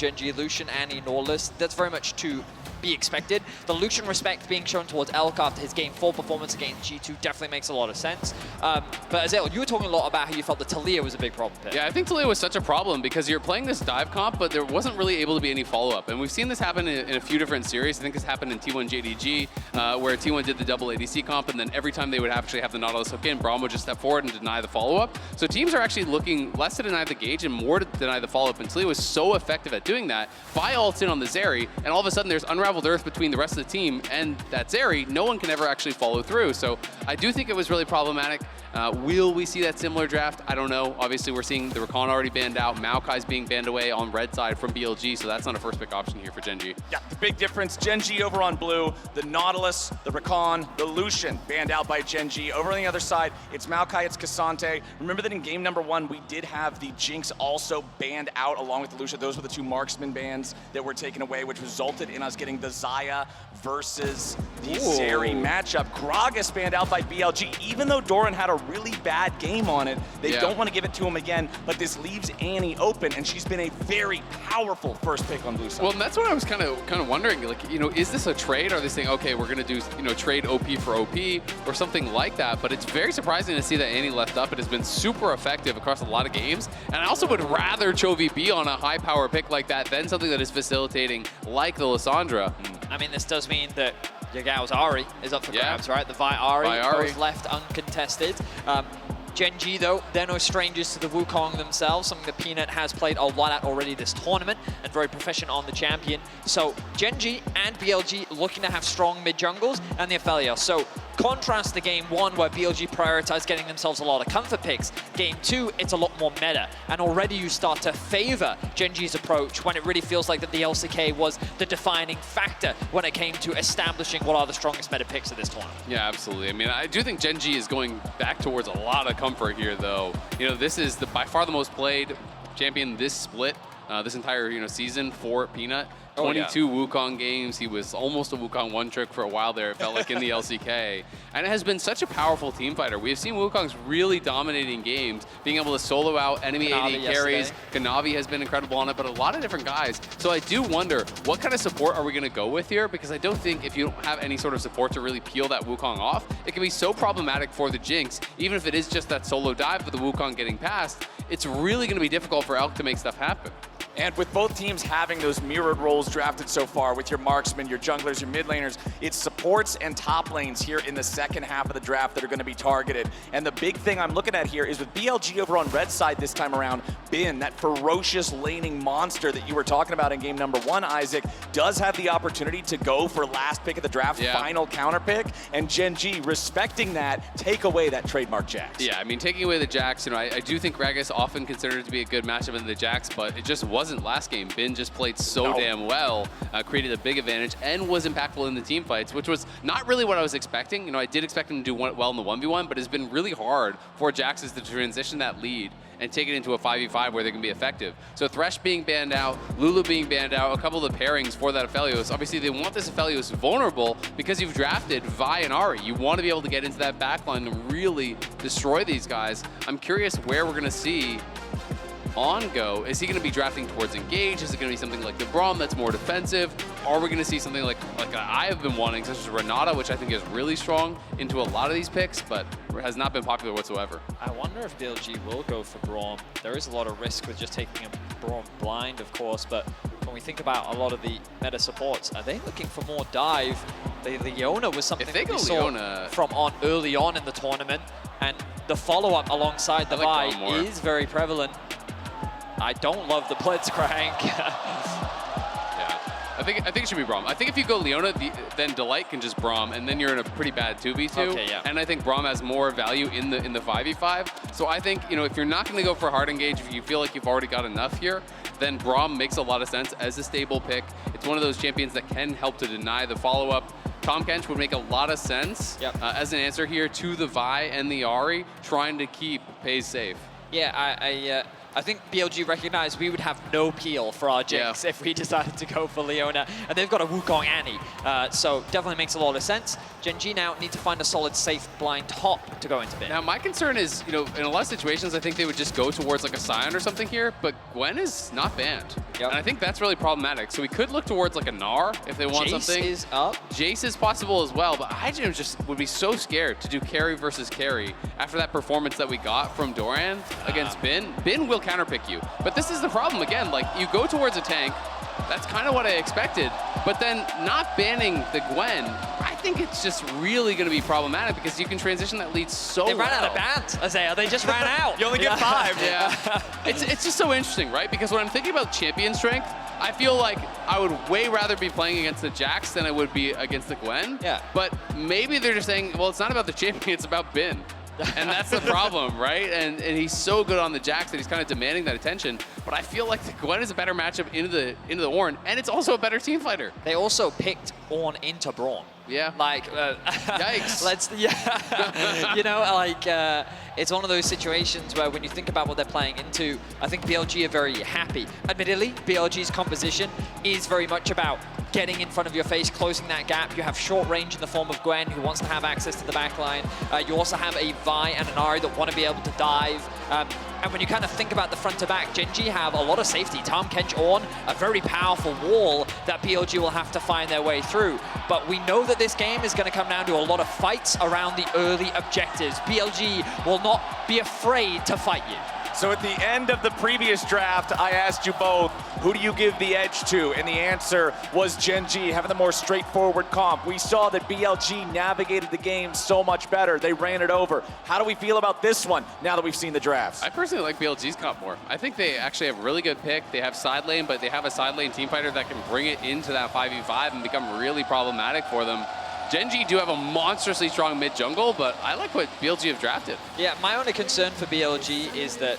GENG, Lucian, Annie, Nautilus. That's very much to be expected. The Lucian respect being shown towards Elk after his Game 4 performance against G2 definitely makes a lot of sense. But Azael, you were talking a lot about how you felt that Taliyah was a big problem pick. Yeah, I think Taliyah was such a problem because you're playing this dive comp, but there wasn't really able to be any follow-up. And we've seen this happen in a few different series. I think this happened in T1 JDG, where T1 did the double ADC comp, and then every time they would actually have the Nautilus hook in, Braum would just step forward and deny the follow-up. So teams are actually looking less to deny the gauge and more to deny the follow-up. And Taliyah was so effective at doing that. Vi ults in on the Zeri, and all of a sudden there's Unraveled Earth between the rest of the team and that Zeri. No one can ever actually follow through. So I do think it was really problematic. Will we see that similar draft? I don't know. Obviously, we're seeing the Rakan already banned out. Maokai's being banned away on red side from BLG, so that's not a first pick option here for GENG. Yeah, the big difference, GENG over on blue, the Nautilus, the Rakan, the Lucian banned out by GENG. Over on the other side, it's Maokai, it's Cassante. Remember that in game number 1, we did have the Jinx also banned out along with the Lucian. Those were the 2 marksman bans that were taken away, which resulted in us getting the Xayah versus the Zeri matchup. Gragas banned out by BLG, even though Doran had a really bad game on it. They don't want to give it to him again, but this leaves Annie open, and she's been a very powerful first pick on blue side. Well, and that's what I was kind of wondering. Like, is this a trade? Are they saying, okay, we're going to do, trade OP for OP or something like that? But it's very surprising to see that Annie left up. It has been super effective across a lot of games, and I also would rather Chovy be on a high power pick like that than something that is facilitating like the Lissandra. I mean, this does mean that Yagao's Ahri is up for grabs, right? The Vi Ahri both left uncontested. GENG, though, they're no strangers to the Wukong themselves, something that Peanut has played a lot at already this tournament, and very proficient on the champion. So GENG and BLG looking to have strong mid-jungles, and the Aphelios. So contrast to game 1, where BLG prioritized getting themselves a lot of comfort picks. Game 2, it's a lot more meta, and already you start to favor GENG's approach when it really feels like that the LCK was the defining factor when it came to establishing what are the strongest meta picks of this tournament. Yeah, absolutely. I mean, I do think GENG is going back towards a lot of comfort here, though. This is by far the most played champion this split, this entire season for Peanut. 22 Wukong games. He was almost a Wukong one-trick for a while there, it felt like, in the LCK. And it has been such a powerful team fighter. We have seen Wukong's really dominating games, being able to solo out enemy AD carries. Kanavi has been incredible on it, but a lot of different guys. So I do wonder, what kind of support are we going to go with here? Because I don't think if you don't have any sort of support to really peel that Wukong off, it can be so problematic for the Jinx. Even if it is just that solo dive with the Wukong getting past, it's really going to be difficult for Elk to make stuff happen. And with both teams having those mirrored roles drafted so far, with your marksmen, your junglers, your mid laners, it's supports and top lanes here in the second half of the draft that are going to be targeted. And the big thing I'm looking at here is with BLG over on red side this time around, Bin, that ferocious laning monster that you were talking about in game number 1, Isaac, does have the opportunity to go for last pick of the draft, final counter pick, and GENG, respecting that, take away that trademark Jax. Yeah, I mean, taking away the Jax, I do think Gragas often considered to be a good matchup in the Jax, but it just wasn't last game. Bin just played so damn well, created a big advantage, and was impactful in the team fights, which was not really what I was expecting. I did expect him to do well in the 1v1, but it's been really hard for Jaxes to transition that lead and take it into a 5v5 where they can be effective. So Thresh being banned out, Lulu being banned out, a couple of the pairings for that Aphelios. Obviously, they want this Aphelios vulnerable because you've drafted Vi and Ahri. You want to be able to get into that backline and really destroy these guys. I'm curious where we're going to see on go. Is he going to be drafting towards engage? Is it going to be something like the Braum that's more defensive? Are we going to see something like I have been wanting, such as Renata, which I think is really strong into a lot of these picks, but has not been popular whatsoever? I wonder if BLG will go for Braum. There is a lot of risk with just taking a Braum blind, of course, but when we think about a lot of the meta supports, are they looking for more dive? The Leona was something that we saw from early on in the tournament, and the follow-up alongside the Vi is very prevalent. I don't love the Blitzcrank. I think it should be Braum. I think if you go Leona, then Delight can just Braum, and then you're in a pretty bad 2v2. And I think Braum has more value in the 5v5. So I think, if you're not going to go for hard engage, if you feel like you've already got enough here, then Braum makes a lot of sense as a stable pick. It's one of those champions that can help to deny the follow-up. Tahm Kench would make a lot of sense as an answer here to the Vi and the Ahri, trying to keep Pays safe. Yeah, I think BLG recognized we would have no peel for our Jinx if we decided to go for Leona. And they've got a Wukong Annie. So definitely makes a lot of sense. GENG now need to find a solid, safe, blind top to go into bin. Now, my concern is, you know, in a lot of situations, I think they would just go towards like a Sion or something here, but Gwen is not banned. And I think that's really problematic. So we could look towards like a Gnar if they want something. Jace is up. Jace is possible as well, but IGN just would be so scared to do carry versus carry after that performance that we got from Doran against Bin. Bin will counterpick you. But this is the problem again, like you go towards a tank, that's kind of what I expected, but then not banning the Gwen, I think it's just really going to be problematic because you can transition that lead so well. They ran out of bans, Isaiah. They just ran out. You only get 5. Yeah. It's just so interesting, right? Because when I'm thinking about champion strength, I feel like I would way rather be playing against the Jax than I would be against the Gwen. Yeah. But maybe they're just saying, well, it's not about the champion, it's about Bin. And that's the problem, right? And he's so good on the Jax that he's kind of demanding that attention. But I feel like the Gwen is a better matchup into the Ornn, and it's also a better team fighter. They also picked Ornn into Braun. Yeah. Like, yikes. You know, like, it's one of those situations where when you think about what they're playing into, I think BLG are very happy. Admittedly, BLG's composition is very much about getting in front of your face, closing that gap. You have short range in the form of Gwen, who wants to have access to the backline. You also have a Vi and an Ahri that want to be able to dive. And when you kind of think about the front to back, GENG have a lot of safety. Tahm Kench Ornn, a very powerful wall that BLG will have to find their way through. But we know that this game is going to come down to a lot of fights around the early objectives. BLG will not be afraid to fight you. So at the end of the previous draft, I asked you both, who do you give the edge to? And the answer was GENG, having the more straightforward comp. We saw that BLG navigated the game so much better. They ran it over. How do we feel about this one now that we've seen the drafts? I personally like BLG's comp more. I think they actually have a really good pick. They have side lane, but they have a side lane team fighter that can bring it into that 5v5 and become really problematic for them. GENG do have a monstrously strong mid jungle, but I like what BLG have drafted. Yeah, my only concern for BLG is that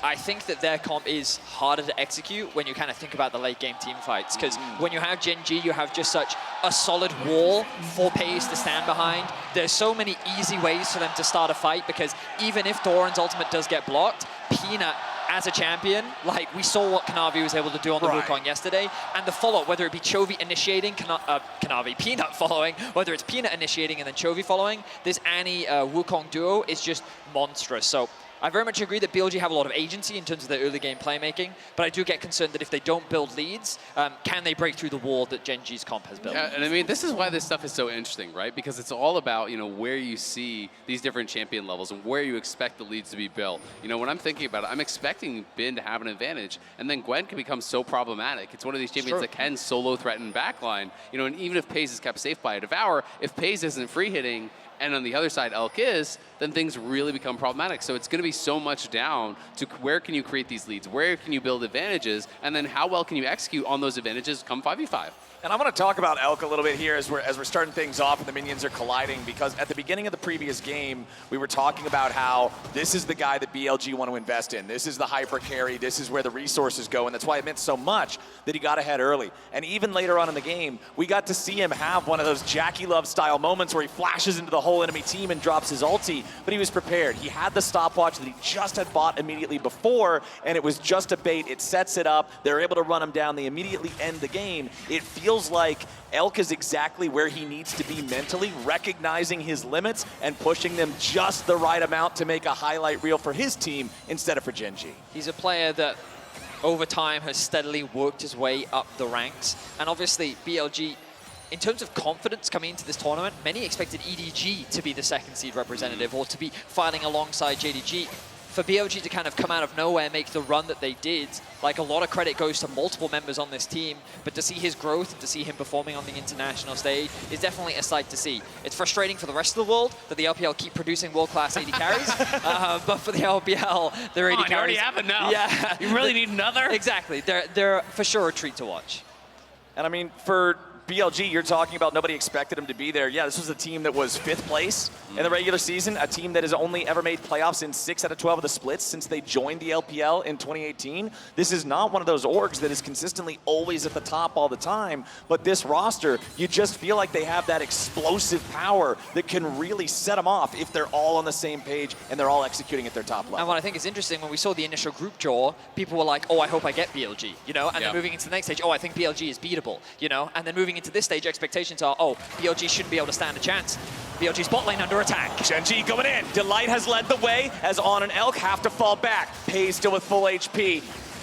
I think that their comp is harder to execute when you kind of think about the late game team fights. Because when you have GENG, you have just such a solid wall for Pace to stand behind. There's so many easy ways for them to start a fight because even if Doran's ultimate does get blocked, Peanut as a champion, like we saw what Kanavi was able to do on the Wukong yesterday, and the follow, whether it be Chovy initiating, Peanut following, whether it's Peanut initiating and then Chovy following, this Annie Wukong duo is just monstrous. So I very much agree that BLG have a lot of agency in terms of their early game playmaking, but I do get concerned that if they don't build leads, can they break through the wall that GENG's comp has built? Yeah, and I mean, this is why this stuff is so interesting, right? Because it's all about, you know, where you see these different champion levels and where you expect the leads to be built. You know, when I'm thinking about it, I'm expecting Bin to have an advantage, and then Gwen can become so problematic. It's one of these champions that can solo threaten backline, you know, and even if Paze is kept safe by a Devour, if Paze isn't free hitting, and on the other side Elk is, then things really become problematic. So it's going to be so much down to where can you create these leads, where can you build advantages, and then how well can you execute on those advantages come 5v5. And I want to talk about Elk a little bit here as we're starting things off and the minions are colliding, because at the beginning of the previous game, we were talking about how this is the guy that BLG want to invest in. This is the hyper carry. This is where the resources go, and that's why it meant so much that he got ahead early. And even later on in the game, we got to see him have one of those Jackie Love style moments where he flashes into the whole enemy team and drops his ulti, but he was prepared. He had the stopwatch that he just had bought immediately before, and it was just a bait. It sets it up. They're able to run him down. They immediately end the game. It feels like Elk is exactly where he needs to be mentally, recognizing his limits and pushing them just the right amount to make a highlight reel for his team instead of for GENG. He's a player that over time has steadily worked his way up the ranks, and obviously BLG, in terms of confidence coming into this tournament, many expected EDG to be the second seed representative or to be fighting alongside JDG. For BLG to kind of come out of nowhere and make the run that they did, like a lot of credit goes to multiple members on this team, but to see his growth and to see him performing on the international stage is definitely a sight to see. It's frustrating for the rest of the world that the LPL keep producing world-class AD carries, but for the LPL, their AD carries... You already have enough. Yeah. You really need another? Exactly. They're for sure a treat to watch. And I mean, for BLG, you're talking about nobody expected him to be there. Yeah, this was a team that was 5th place in the regular season, a team that has only ever made playoffs in 6 out of 12 of the splits since they joined the LPL in 2018. This is not one of those orgs that is consistently always at the top all the time, but this roster, you just feel like they have that explosive power that can really set them off if they're all on the same page and they're all executing at their top level. And what I think is interesting, when we saw the initial group draw, people were like, oh, I hope I get BLG, you know? And then moving into the next stage, oh, I think BLG is beatable, you know? And then moving into this stage, expectations are, oh, BLG shouldn't be able to stand a chance. BLG's bot lane under attack. GENG going in. Delight has led the way as On and Elk have to fall back. Pays still with full HP.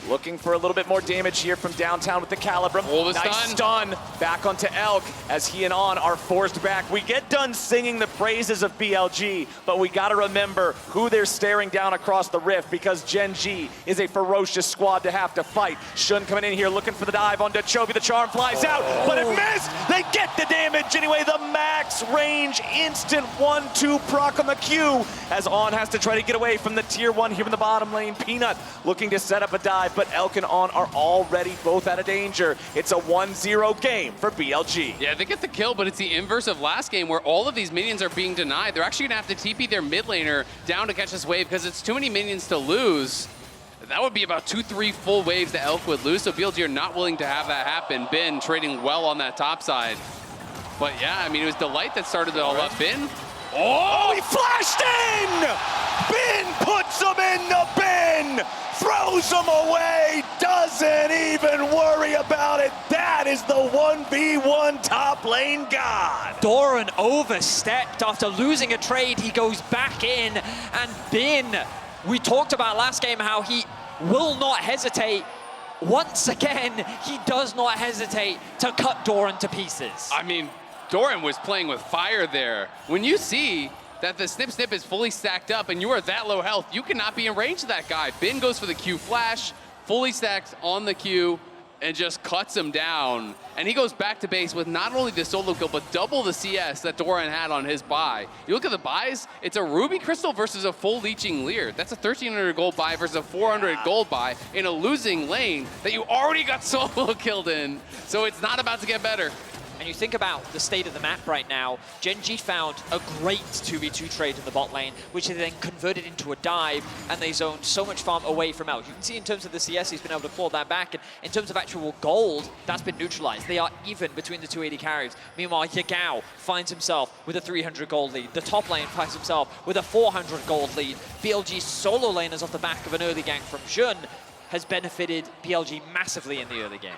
Looking for a little bit more damage here from downtown with the Calibrum. Nice stun back onto Elk as he and On are forced back. We get done singing the praises of BLG, but we got to remember who they're staring down across the rift, because GENG is a ferocious squad to have to fight. Shun coming in here looking for the dive onto Chovy. The charm flies out, but it missed. They get the damage anyway. The max range instant 1-2 proc on the Q as On has to try to get away from the tier 1 here in the bottom lane. Peanut looking to set up a dive, but Elk and On are already both out of danger. It's a 1-0 game for BLG. Yeah, they get the kill, but it's the inverse of last game where all of these minions are being denied. They're actually going to have to TP their mid laner down to catch this wave because it's too many minions to lose. That would be about 2-3 full waves that Elk would lose, so BLG are not willing to have that happen. Bin trading well on that top side. But yeah, I mean, it was Delight that started it all up. Bin. Oh, he flashed in! Bin puts him in the bin! Throws him away, doesn't even worry about it. That is the 1v1 top lane god. Doran overstepped after losing a trade. He goes back in, and Bin, we talked about last game how he will not hesitate. Once again, he does not hesitate to cut Doran to pieces. I mean, Doran was playing with fire there. When you see that the snip is fully stacked up and you are that low health, you cannot be in range of that guy. Bin goes for the Q flash, fully stacked on the Q, and just cuts him down. And he goes back to base with not only the solo kill, but double the CS that Doran had on his buy. You look at the buys, it's a Ruby Crystal versus a full leeching Leer. That's a 1,300 gold buy versus a 400 gold buy in a losing lane that you already got solo killed in. So it's not about to get better. And you think about the state of the map right now, GENG found a great 2v2 trade in the bot lane, which they then converted into a dive, and they zoned so much farm away from Elk. You can see in terms of the CS, he's been able to claw that back, and in terms of actual gold, that's been neutralized. They are even between the 280 carries. Meanwhile, Yagao finds himself with a 300 gold lead. The top lane finds himself with a 400 gold lead. BLG's solo laners off the back of an early gank from Jun has benefited BLG massively in the early game.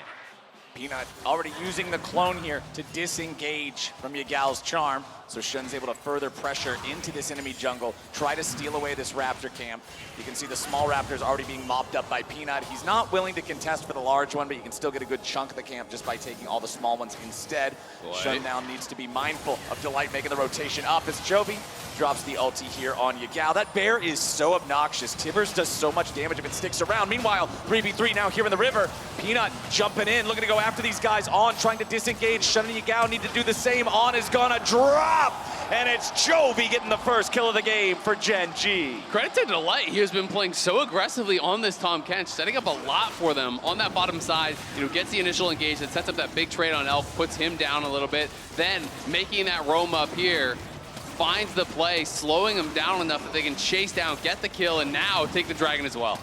Peanut already using the clone here to disengage from Yagao's charm. So Shun's able to further pressure into this enemy jungle, try to steal away this Raptor camp. You can see the small Raptors already being mopped up by Peanut. He's not willing to contest for the large one, but you can still get a good chunk of the camp just by taking all the small ones instead. Shun now needs to be mindful of Delight making the rotation up as Chovy drops the ulti here on Yagao. That bear is so obnoxious. Tibbers does so much damage if it sticks around. Meanwhile, 3v3 now here in the river. Peanut jumping in, looking to go after these guys. On trying to disengage. Shun and Yagao need to do the same. On is gonna drop. And it's Chovy getting the first kill of the game for GENG. Credit to Delight. He has been playing so aggressively on this Tahm Kench, setting up a lot for them on that bottom side. You know, gets the initial engagement, sets up that big trade on Elk, puts him down a little bit. Then making that roam up here, finds the play, slowing him down enough that they can chase down, get the kill, and now take the dragon as well.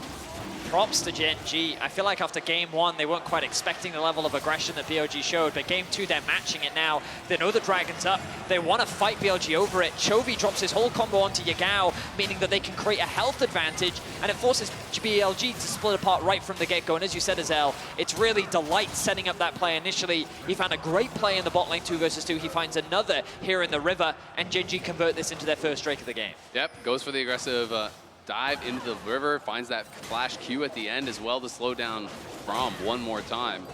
Props to GENG. I feel like after game 1, they weren't quite expecting the level of aggression that BLG showed, but game 2, they're matching it now. They know the dragon's up. They want to fight BLG over it. Chovy drops his whole combo onto Yagao, meaning that they can create a health advantage, and it forces BLG to split apart right from the get-go. And as you said, Azel, it's really Delight setting up that play initially. He found a great play in the bot lane 2 versus 2. He finds another here in the river, and GENG convert this into their first drake of the game. Yep, goes for the aggressive dive into the river, finds that flash Q at the end as well to slow down From one more time.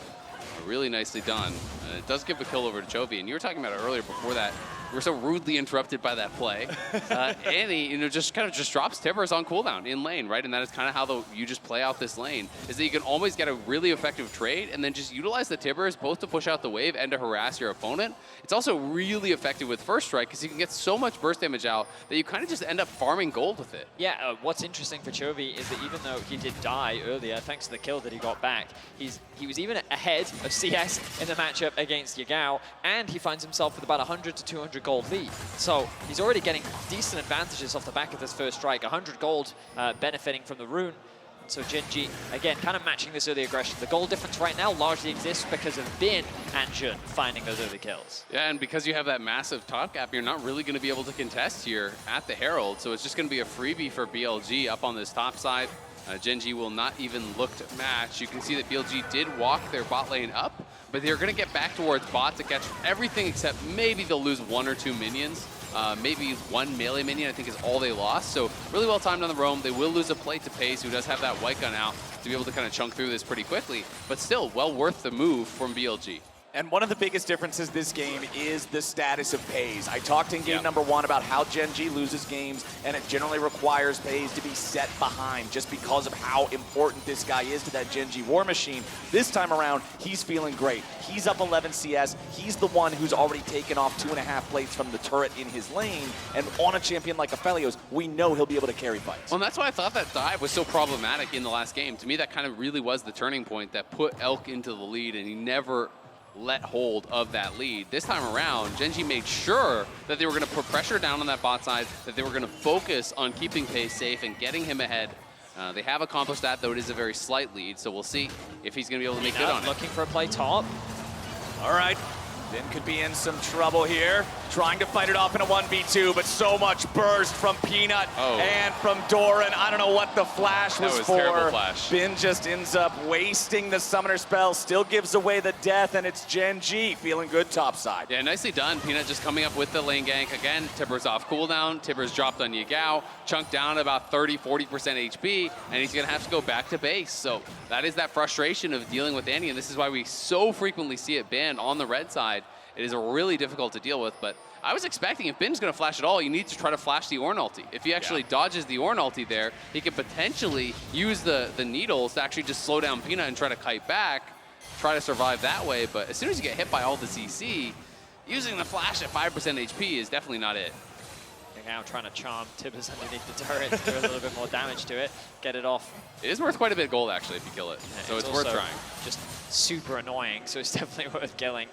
Really nicely done. And it does give a kill over to Chovy. And you were talking about it earlier before that we're so rudely interrupted by that play. And he, just kind of drops Tibbers on cooldown in lane, right? And that is kind of how you just play out this lane, is that you can always get a really effective trade and then just utilize the Tibbers both to push out the wave and to harass your opponent. It's also really effective with first strike because you can get so much burst damage out that you kind of just end up farming gold with it. Yeah, what's interesting for Chovy is that even though he did die earlier, thanks to the kill that he got back, he was even ahead of CS in the matchup against Yagao, and he finds himself with about 100 to 200 gold lead. So he's already getting decent advantages off the back of this first strike, 100 gold benefiting from the rune. So GENG, again, kind of matching this early aggression. The goal difference right now largely exists because of Bin and Jun finding those early kills. Yeah, and because you have that massive top gap, you're not really going to be able to contest here at the Herald. So it's just going to be a freebie for BLG up on this top side. GENG will not even look to match. You can see that BLG did walk their bot lane up, but they're going to get back towards bot to catch everything except maybe they'll lose 1 or 2 minions. Maybe 1 melee minion, I think, is all they lost. So really well timed on the roam. They will lose a plate to Pace, who does have that white gun out to be able to kind of chunk through this pretty quickly. But still, well worth the move from BLG. And one of the biggest differences this game is the status of Pays. I talked in game number 1 about how GENG loses games, and it generally requires Pays to be set behind just because of how important this guy is to that GENG war machine. This time around, he's feeling great. He's up 11 CS. He's the one who's already taken off 2.5 plates from the turret in his lane, and on a champion like Aphelios, we know he'll be able to carry fights. Well, and that's why I thought that dive was so problematic in the last game. To me, that kind of really was the turning point that put Elk into the lead, and he never let hold of that lead. This time around, GENG made sure that they were going to put pressure down on that bot side, that they were going to focus on keeping Pace safe and getting him ahead. They have accomplished that, though it is a very slight lead, so we'll see if he's going to be able to make good on it. Looking for a play top. All right. Bin could be in some trouble here, trying to fight it off in a 1v2, but so much burst from Peanut and from Doran. I don't know what the flash was for. Terrible flash. Bin just ends up wasting the summoner spell, still gives away the death, and it's GENG feeling good topside. Yeah, nicely done. Peanut just coming up with the lane gank. Again, Tibbers off cooldown. Tibbers dropped on Yagao, chunked down about 30-40% HP, and he's going to have to go back to base. So that is that frustration of dealing with Annie, and this is why we so frequently see it banned on the red side. It is really difficult to deal with, but I was expecting if Bin's going to flash at all, you need to try to flash the Ornn ulti. If he actually dodges the Ornn ulti there, he could potentially use the needles to actually just slow down Peanut and try to kite back, try to survive that way. But as soon as you get hit by all the CC, using the flash at 5% HP is definitely not it. Now trying to charm Tibbers underneath the turret, do a little bit more damage to it, get it off. It is worth quite a bit of gold, actually, if you kill it. Yeah, so it's worth trying. Just super annoying, so it's definitely worth killing.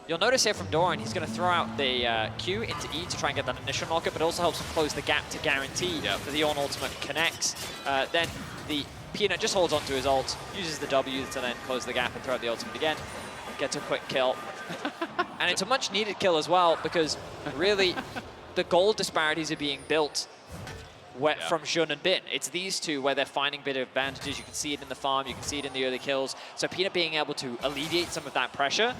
You'll notice here from Doran, he's going to throw out the Q into E to try and get that initial knockup, but it also helps him close the gap to guarantee that the Ornn ultimate connects. Then the Peanut just holds onto his ult, uses the W to then close the gap and throw out the ultimate again, gets a quick kill. And it's a much needed kill as well, because really the gold disparities are being built from Jun and Bin. It's these two where they're finding a bit of advantages. You can see it in the farm, you can see it in the early kills. So Peanut being able to alleviate some of that pressure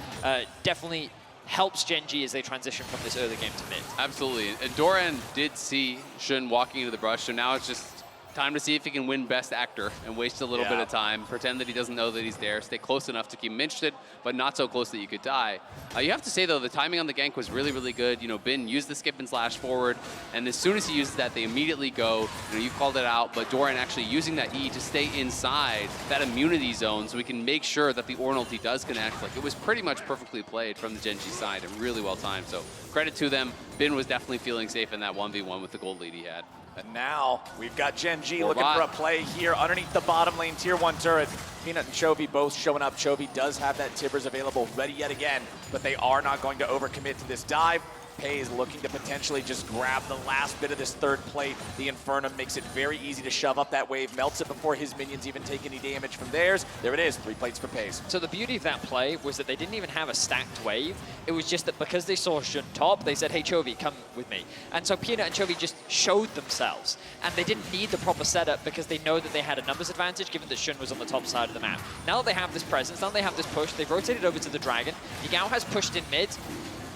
definitely helps GENG as they transition from this early game to mid. Absolutely. And Doran did see Jun walking into the brush, so now it's just time to see if he can win Best Actor and waste a little bit of time, pretend that he doesn't know that he's there, stay close enough to keep him interested, but not so close that you could die. You have to say, though, the timing on the gank was really, really good. You know, Bin used the skip and slash forward, and as soon as he uses that, they immediately go. You know, you called it out, but Doran actually using that E to stay inside that immunity zone so we can make sure that the Ornn ulti does connect. Like, it was pretty much perfectly played from the GENG side and really well timed. So credit to them. Bin was definitely feeling safe in that 1v1 with the gold lead he had. And now we've got GENG looking for a play here underneath the bottom lane tier 1 turret. Peanut and Chovy both showing up. Chovy does have that Tibbers available, ready yet again, but they are not going to overcommit to this dive. Pays looking to potentially just grab the last bit of this third plate. The Infernum makes it very easy to shove up that wave, melts it before his minions even take any damage from theirs. There it is, 3 plates for Pays. So the beauty of that play was that they didn't even have a stacked wave. It was just that because they saw Jun top, they said, hey Chovy, come with me. And so Peanut and Chovy just showed themselves. And they didn't need the proper setup because they know that they had a numbers advantage given that Jun was on the top side of the map. Now that they have this presence, now they have this push, they've rotated over to the Dragon. Yagao has pushed in mid,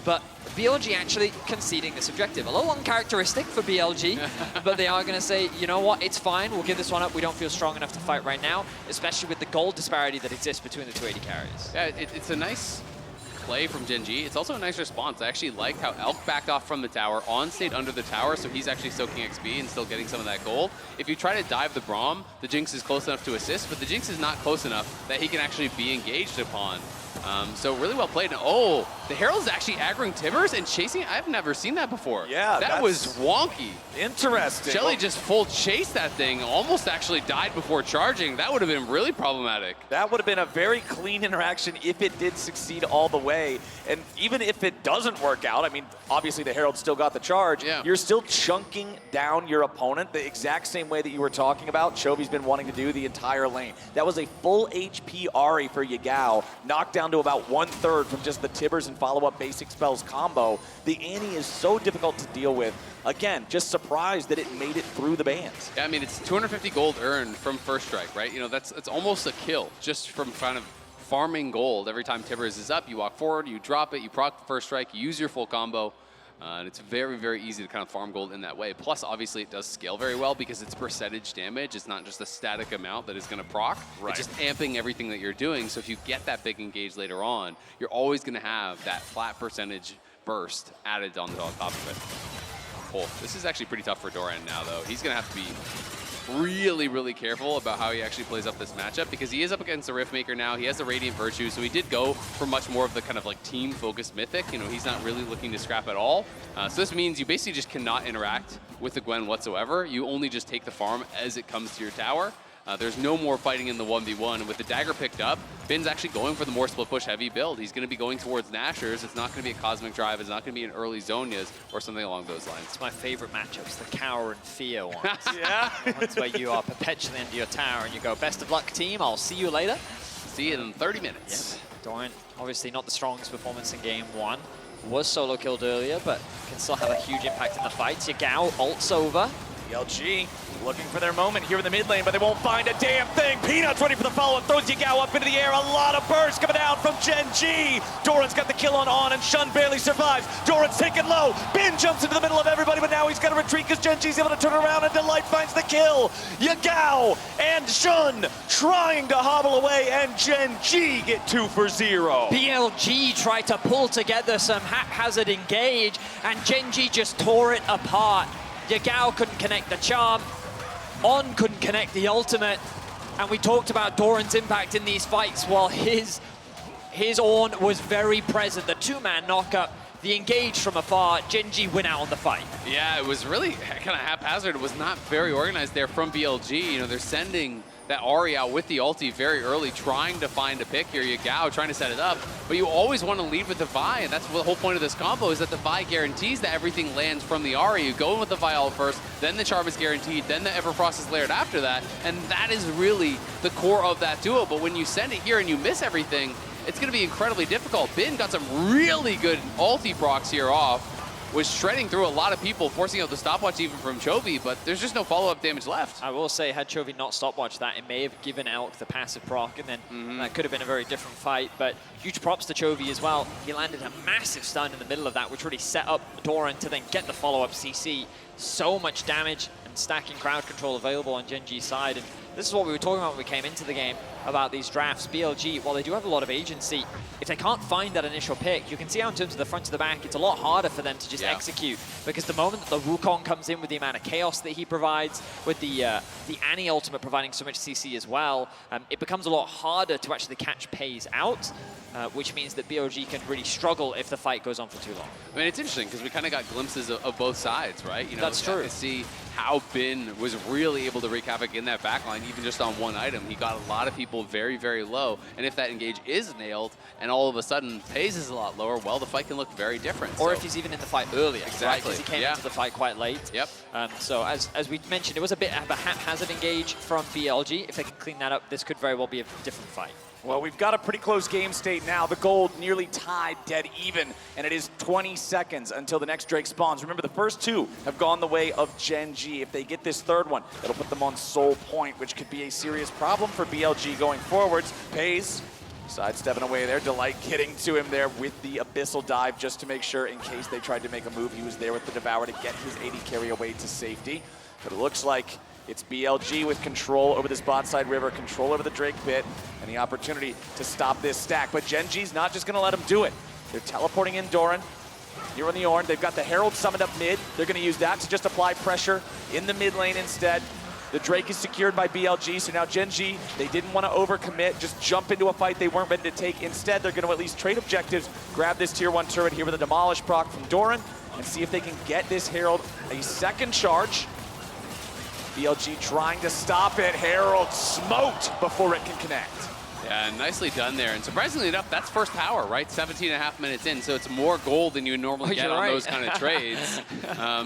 but BLG actually conceding this objective. A little uncharacteristic for BLG, but they are going to say, you know what, it's fine, we'll give this one up. We don't feel strong enough to fight right now, especially with the gold disparity that exists between the two AD carriers. Yeah, it's a nice play from GENG. It's also a nice response. I actually liked how Elk backed off from the tower, on-stayed under the tower, so he's actually soaking XP and still getting some of that gold. If you try to dive the Braum, the Jinx is close enough to assist, but the Jinx is not close enough that he can actually be engaged upon. So really well played. And oh, the Herald's actually aggroing Tibbers and chasing. I've never seen that before. Yeah, that was wonky. Interesting. Shelly just full chased that thing, almost actually died before charging. That would have been really problematic. That would have been a very clean interaction if it did succeed all the way. And even if it doesn't work out, I mean, obviously the Herald still got the charge. Yeah. You're still chunking down your opponent the exact same way that you were talking about. Chovy's been wanting to do the entire lane. That was a full HP Ahri for Yagao, knocked down to about 1/3 from just the Tibbers and follow-up basic spells combo. The Annie is so difficult to deal with. Again, just surprised that it made it through the bans. Yeah, I mean, it's 250 gold earned from first strike, right? You know, it's almost a kill just from kind of farming gold. Every time Tibbers is up, you walk forward, you drop it, you proc the first strike, you use your full combo. And it's very, very easy to kind of farm gold in that way. Plus, obviously, it does scale very well because it's percentage damage. It's not just a static amount that is going to proc. Right. It's just amping everything that you're doing. So if you get that big engage later on, you're always going to have that flat percentage burst added on top of it. Oh, this is actually pretty tough for Doran now, though. He's going to have to be really, really careful about how he actually plays up this matchup because he is up against the Riftmaker now. He has the Radiant Virtue, so he did go for much more of the kind of like team-focused Mythic. You know, he's not really looking to scrap at all. So this means you basically just cannot interact with the Gwen whatsoever. You only just take the farm as it comes to your tower. There's no more fighting in the 1v1. And with the dagger picked up, Bin's actually going for the more split push heavy build. He's going to be going towards Nashers. It's not going to be a Cosmic Drive. It's not going to be an early Zonias or something along those lines. It's my favorite matchups, the Cower and Fear ones. Yeah. Ones where you are perpetually under your tower and you go, best of luck team, I'll see you later. See you in 30 minutes. Yep. Doran, obviously not the strongest performance in game one. Was solo killed earlier, but can still have a huge impact in the fights. Yagao ults over. BLG looking for their moment here in the mid lane, but they won't find a damn thing. Peanuts ready for the follow-up, throws Yagao up into the air. A lot of bursts coming down from GENG. Doran's got the kill on, and Shun barely survives. Doran's taken low. Bin jumps into the middle of everybody, but now he's got to retreat because GENG's able to turn around, and Delight finds the kill. Yagao and Shun trying to hobble away, and GENG get 2 for 0. BLG tried to pull together some haphazard engage, and GENG just tore it apart. Yagao couldn't connect the charm, On couldn't connect the ultimate, and we talked about Doran's impact in these fights while his Ornn was very present. The two-man knockup, the engage from afar, GENG win out on the fight. Yeah, it was really kind of haphazard. It was not very organized there from BLG. You know, they're sending that Ahri out with the ulti very early, trying to find a pick here. Yagao trying to set it up, but you always want to lead with the Vi, and that's the whole point of this combo, is that the Vi guarantees that everything lands from the Ahri. You go in with the Vi ult first, then the Charm is guaranteed, then the Everfrost is layered after that, and that is really the core of that duo. But when you send it here and you miss everything, it's going to be incredibly difficult. Bin got some really good ulti procs here off, was shredding through a lot of people, forcing out the stopwatch even from Chovy, but there's just no follow-up damage left. I will say, had Chovy not stopwatched that, it may have given Elk the passive proc, and then that could have been a very different fight, but huge props to Chovy as well. He landed a massive stun in the middle of that, which really set up Doran to then get the follow-up CC. So much damage and stacking crowd control available on GENG's side, and this is what we were talking about when we came into the game about these drafts. BLG, while they do have a lot of agency, if they can't find that initial pick, you can see how in terms of the front to the back, it's a lot harder for them to just execute. Because the moment that the Wukong comes in with the amount of chaos that he provides, with the Annie ultimate providing so much CC as well, it becomes a lot harder to actually catch Pays out, which means that BLG can really struggle if the fight goes on for too long. I mean, it's interesting because we kind of got glimpses of both sides, right? You know, that's true. To see how Bin was really able to wreak havoc in that backline, even just on one item. He got a lot of people very, very low, and if that engage is nailed, and all of a sudden Pays is a lot lower, well, the fight can look very different. Or if he's even in the fight earlier, right? Because he came into the fight quite late. Yep. So as we mentioned, it was a bit of a haphazard engage from BLG. If they can clean that up, this could very well be a different fight. Well, we've got a pretty close game state now. The gold nearly tied, dead even, and it is 20 seconds until the next Drake spawns. Remember, the first two have gone the way of GENG. If they get this third one, it'll put them on Soul Point, which could be a serious problem for BLG going forwards. Pays sidestepping away there. Delight getting to him there with the Abyssal Dive just to make sure in case they tried to make a move, he was there with the Devour to get his AD carry away to safety. But it looks like it's BLG with control over this bot side river, control over the Drake pit, and the opportunity to stop this stack. But GENG's not just going to let him do it. They're teleporting in Doran. Here on the Ornn, they've got the Herald summoned up mid. They're going to use that to just apply pressure in the mid lane instead. The Drake is secured by BLG, so now GENG, they didn't want to overcommit, just jump into a fight they weren't ready to take. Instead, they're going to at least trade objectives, grab this tier 1 turret here with a Demolish proc from Doran, and see if they can get this Herald a second charge. BLG trying to stop it. Herald smoked before it can connect. Yeah, nicely done there. And surprisingly enough, that's first power, right? 17.5 minutes in, so it's more gold than you would normally get on those kind of trades.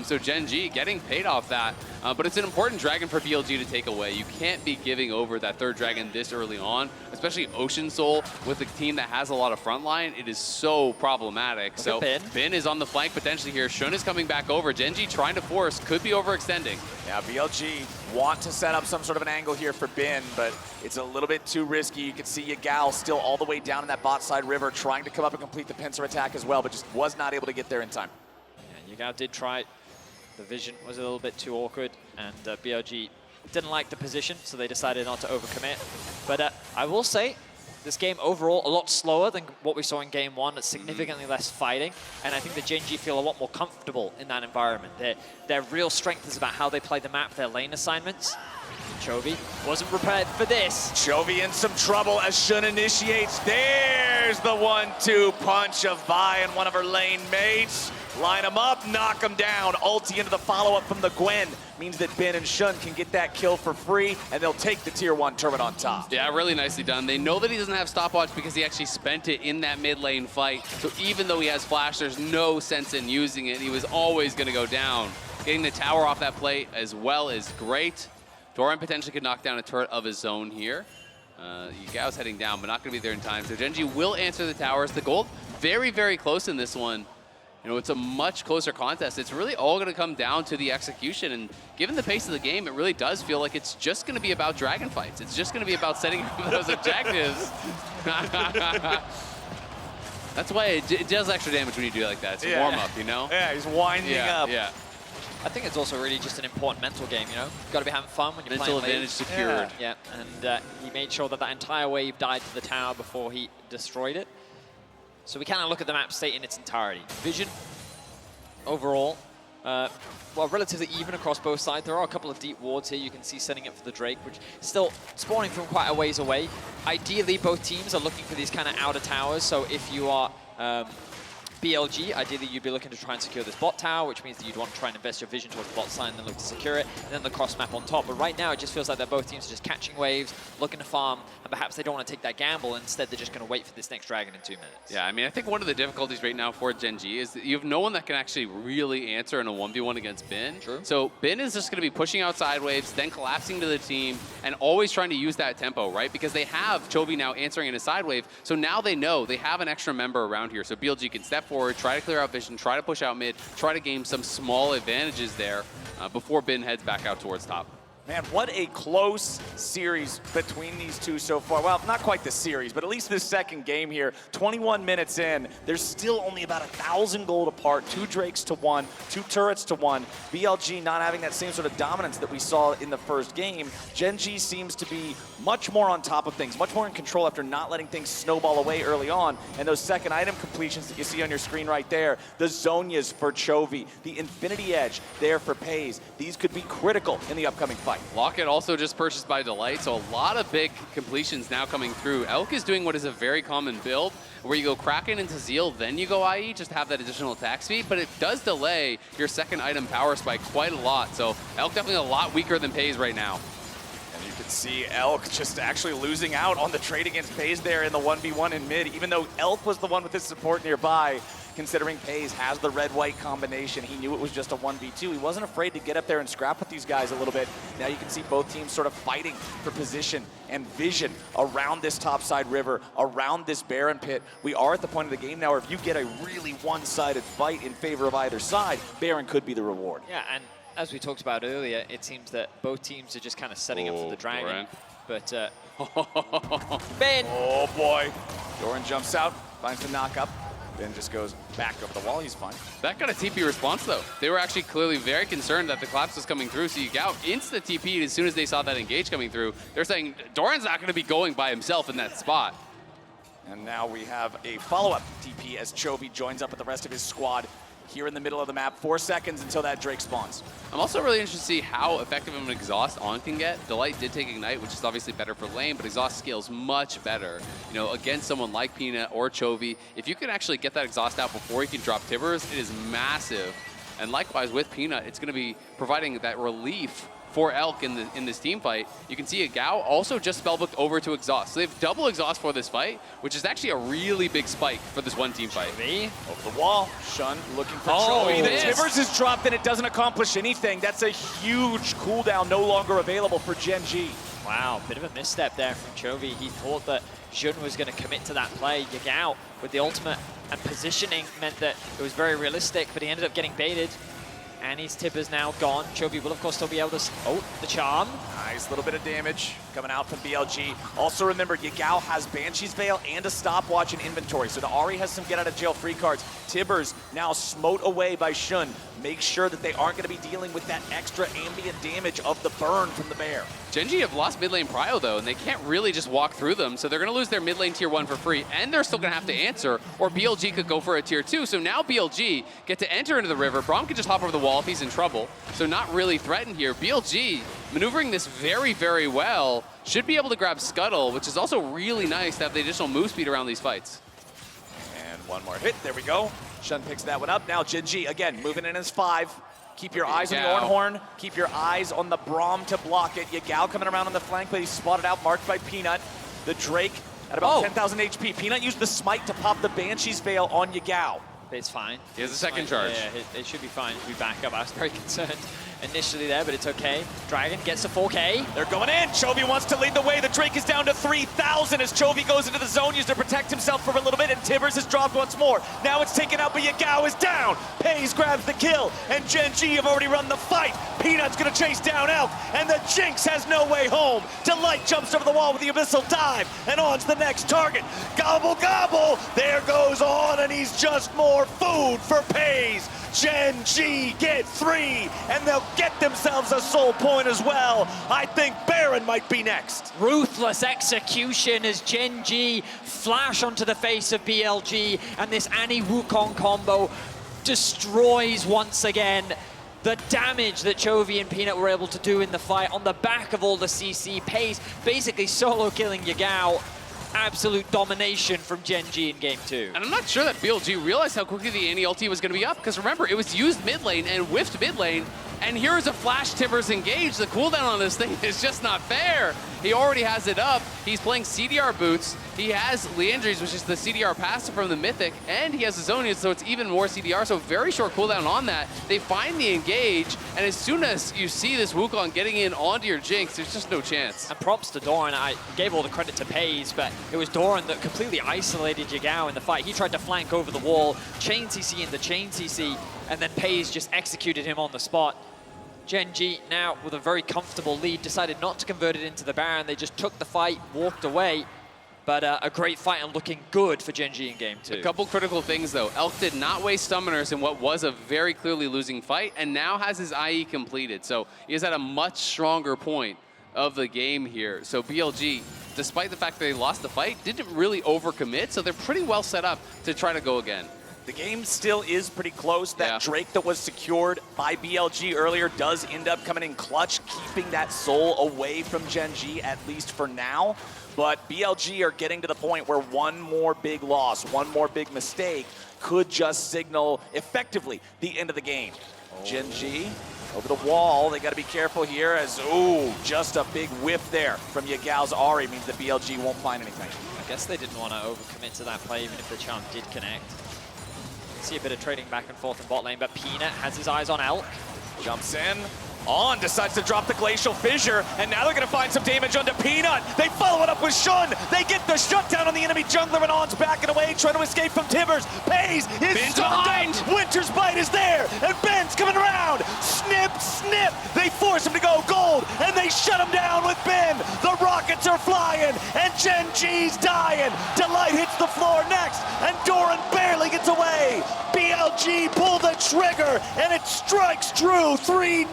So GENG getting paid off that. But it's an important dragon for BLG to take away. You can't be giving over that third dragon this early on, especially Ocean Soul with a team that has a lot of frontline. It is so problematic. So Bin is on the flank potentially here. Shun is coming back over. GENG trying to force, could be overextending. Yeah, BLG want to set up some sort of an angle here for Bin, but it's a little bit too risky. You can see Yagao still all the way down in that bot side river, trying to come up and complete the pincer attack as well, but just was not able to get there in time. Yeah, Yagao did try. The vision was a little bit too awkward, and BLG didn't like the position, so they decided not to overcommit. But I will say, this game overall a lot slower than what we saw in game 1. It's significantly less fighting, and I think the GENG feel a lot more comfortable in that environment. Their real strength is about how they play the map, their lane assignments. Chovy wasn't prepared for this. Chovy in some trouble as Shun initiates. There's the 1-2 punch of Vi and one of her lane mates. Line them up, knock them down. Ulti into the follow-up from the Gwen means that Bin and Shun can get that kill for free, and they'll take the tier 1 turret on top. Yeah, really nicely done. They know that he doesn't have stopwatch because he actually spent it in that mid lane fight. So even though he has flash, there's no sense in using it. He was always going to go down. Getting the tower off that plate as well is great. Doran potentially could knock down a turret of his own here. Yagao's heading down, but not going to be there in time. So GENG will answer the towers. The gold very, very close in this one. You know, it's a much closer contest. It's really all going to come down to the execution. And given the pace of the game, it really does feel like it's just going to be about dragon fights. It's just going to be about setting up those objectives. That's why it does extra damage when you do it like that. It's a warm-up, you know? Yeah, he's winding up. Yeah. I think it's also really just an important mental game, you know? You've got to be having fun when you're mental playing advantage secured. Yeah, and he made sure that that entire wave died to the tower before he destroyed it. So we kind of look at the map state in its entirety. Vision, overall, well, relatively even across both sides. There are a couple of deep wards here you can see setting up for the Drake, which is still spawning from quite a ways away. Ideally, both teams are looking for these kind of outer towers, so if you are BLG, ideally you'd be looking to try and secure this bot tower, which means that you'd want to try and invest your vision towards the bot side and then look to secure it, and then the cross map on top. But right now it just feels like that both teams are just catching waves, looking to farm, and perhaps they don't want to take that gamble. Instead, they're just going to wait for this next dragon in 2 minutes. Yeah, I mean, I think one of the difficulties right now for GENG is that you have no one that can actually really answer in a 1v1 against Bin. True. So Bin is just going to be pushing out side waves, then collapsing to the team, and always trying to use that tempo, right? Because they have Chovy now answering in a side wave, so now they know they have an extra member around here. So BLG can step forward, try to clear out vision, try to push out mid, try to gain some small advantages there before Bin heads back out towards top. Man, what a close series between these two so far. Well, not quite the series, but at least this second game here. 21 minutes in, there's still only about 1,000 gold apart. 2 Drakes to 1, 2 turrets to 1. BLG not having that same sort of dominance that we saw in the first game. GENG seems to be much more on top of things, much more in control after not letting things snowball away early on. And those second item completions that you see on your screen right there, the Zonias for Chovy, the Infinity Edge there for Pays. These could be critical in the upcoming fight. Locket also just purchased by Delight, so a lot of big completions now coming through. Elk is doing what is a very common build, where you go Kraken into Zeal, then you go IE, just to have that additional attack speed, but it does delay your second item power spike quite a lot, so Elk definitely a lot weaker than Pays right now. And you can see Elk just actually losing out on the trade against Pays there in the 1v1 in mid, even though Elk was the one with his support nearby. Considering Pays has the red-white combination, he knew it was just a 1v2. He wasn't afraid to get up there and scrap with these guys a little bit. Now you can see both teams sort of fighting for position and vision around this topside river, around this Baron pit. We are at the point of the game now where if you get a really one-sided fight in favor of either side, Baron could be the reward. Yeah, and as we talked about earlier, it seems that both teams are just kind of setting up for the dragon. Doran. But Ben! Oh boy. Doran jumps out, finds the knock up. Then just goes back up the wall. He's fine. That got a TP response, though. They were actually clearly very concerned that the collapse was coming through, so Yagao insta-TP'd as soon as they saw that engage coming through. They're saying Doran's not going to be going by himself in that spot. And now we have a follow-up TP as Chovy joins up with the rest of his squad here in the middle of the map. 4 seconds until that Drake spawns. I'm also really interested to see how effective of an exhaust On can get. Delight did take Ignite, which is obviously better for lane, but exhaust scales much better. You know, against someone like Peanut or Chovy, if you can actually get that exhaust out before you can drop Tibbers, it is massive. And likewise with Peanut, it's going to be providing that relief for Elk in this team fight. You can see Yagao also just spellbooked over to exhaust. So they have double exhaust for this fight, which is actually a really big spike for this one team fight. Over the wall, Shun looking for Chovy. The Tibbers is dropped and it doesn't accomplish anything. That's a huge cooldown no longer available for Gen.G. Wow, bit of a misstep there from Chovy. He thought that Jun was going to commit to that play. Yagao with the ultimate and positioning meant that it was very realistic, but he ended up getting baited. And his Tibbers now gone. Chovy will, of course, still be able to... Oh, the charm. Nice little bit of damage coming out from BLG. Also remember, Yagao has Banshee's Veil and a stopwatch in inventory. So the Ahri has some get-out-of-jail-free cards. Tibbers now smote away by Shun. Make sure that they aren't going to be dealing with that extra ambient damage of the burn from the bear. Gen.G have lost mid lane prio though, and they can't really just walk through them, so they're going to lose their mid lane tier 1 for free, and they're still going to have to answer, or BLG could go for a tier 2. So now BLG get to enter into the river. Braum can just hop over the wall if he's in trouble, so not really threatened here. BLG maneuvering this very, very well. Should be able to grab Scuttle, which is also really nice to have the additional move speed around these fights. And one more hit, there we go. Shun picks that one up. Now Gen.G, again, moving in as 5. Keep your eyes on the Ornhorn. Keep your eyes on the Braum to block it. Yagao coming around on the flank, but he's spotted out, marked by Peanut. The Drake at about 10,000 HP. Peanut used the smite to pop the Banshee's Veil on Yagao. It's fine. He has a second charge. Yeah, it should be fine if we back up. I was very concerned initially there, but it's okay. Dragon gets to 4K. They're going in. Chovy wants to lead the way. The Drake is down to 3,000 as Chovy goes into the zone, used to protect himself for a little bit, and Tibbers is dropped once more. Now it's taken out, but Yagao is down. Pays grabs the kill, and Gen.G have already run the fight. Peanut's gonna chase down Elk, and the Jinx has no way home. Delight jumps over the wall with the Abyssal Dive, and on to the next target. Gobble, gobble. There goes On, and he's just more food for Pays. Gen.G get 3, and they'll get themselves a soul point as well. I think Baron might be next. Ruthless execution as Gen.G flash onto the face of BLG, and this Annie Wukong combo destroys once again. The damage that Chovy and Peanut were able to do in the fight on the back of all the CC. Pays basically solo killing Yagao. Absolute domination from Gen.G in game 2. And I'm not sure that BLG realized how quickly the Annie ulti was going to be up, because remember, it was used mid lane and whiffed mid lane, and here is a flash Tibbers engaged. The cooldown on this thing is just not fair. He already has it up. He's playing CDR boots. He has Leandry's, which is the CDR passive from the Mythic, and he has his own, so it's even more CDR, so very short cooldown on that. They find the engage, and as soon as you see this Wukong getting in onto your Jinx, there's just no chance. And props to Doran. I gave all the credit to Pays, but it was Doran that completely isolated Yagao in the fight. He tried to flank over the wall, chain CC into chain CC, and then Pays just executed him on the spot. Gen.G now with a very comfortable lead decided not to convert it into the Baron. They just took the fight, walked away. But a great fight and looking good for Gen.G in game 2. A couple critical things though. Elk did not waste summoners in what was a very clearly losing fight, and now has his IE completed. So he is at a much stronger point of the game here. So BLG, despite the fact that they lost the fight, didn't really overcommit, so they're pretty well set up to try to go again. The game still is pretty close. That Drake that was secured by BLG earlier does end up coming in clutch, keeping that soul away from Gen.G, at least for now. But BLG are getting to the point where one more big loss, one more big mistake could just signal effectively the end of the game. Gen.G over the wall. They got to be careful here as, ooh, just a big whiff there from Yagao's Ahri means that BLG won't find anything. I guess they didn't want to overcommit to that play even if the charm did connect. See a bit of trading back and forth in bot lane, but Peanut has his eyes on Elk. Jumps in. On decides to drop the Glacial Fissure, and now they're going to find some damage onto Peanut. They follow it up with Shun. They get the shutdown on the enemy jungler, and On's backing away, trying to escape from Tibbers. Pays is behind. Winter's Bite is there, and Ben's coming around. Snip, snip. They force him to go gold, and they shut him down with Ben. The rockets are flying, and Gen.G's dying. Delight hits the floor next, and Doran barely gets away. BLG BLG pull the trigger, and it strikes true. 3-0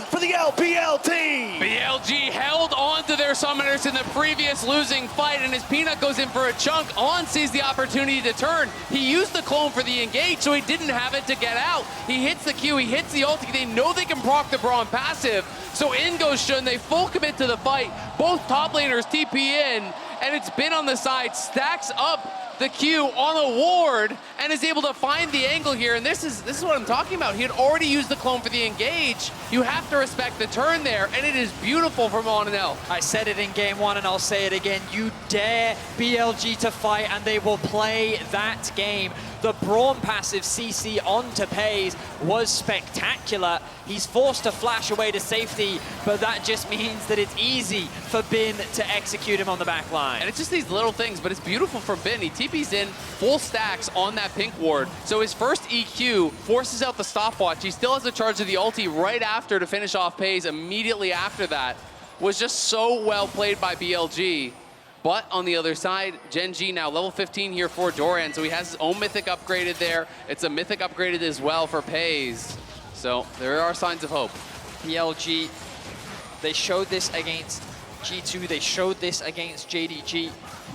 for the LPL team. BLG held on to their summoners in the previous losing fight, and as Peanut goes in for a chunk, On sees the opportunity to turn. He used the clone for the engage, so he didn't have it to get out. He hits the Q, he hits the ulti. They know they can proc the Brawn passive, so in goes Shun. They full commit to the fight. Both top laners TP in, and it's been on the side, stacks up the Q on a ward and is able to find the angle here. And this is what I'm talking about. He had already used the clone for the engage. You have to respect the turn there, and it is beautiful from On and L. I said it in game one and I'll say it again. You dare BLG to fight and they will play that game. The Brawn passive CC onto Pays was spectacular. He's forced to flash away to safety, but that just means that it's easy for Bin to execute him on the back line. And it's just these little things, but it's beautiful from Bin. He TP's in full stacks on that pink ward. So his first EQ forces out the stopwatch. He still has the charge of the ulti right after to finish off Pays. Immediately after that was just so well played by BLG. But on the other side, GENG now level 15 here for Doran, so he has his own mythic upgraded there. It's a mythic upgraded as well for Pays. So there are signs of hope. BLG, they showed this against G2, they showed this against JDG,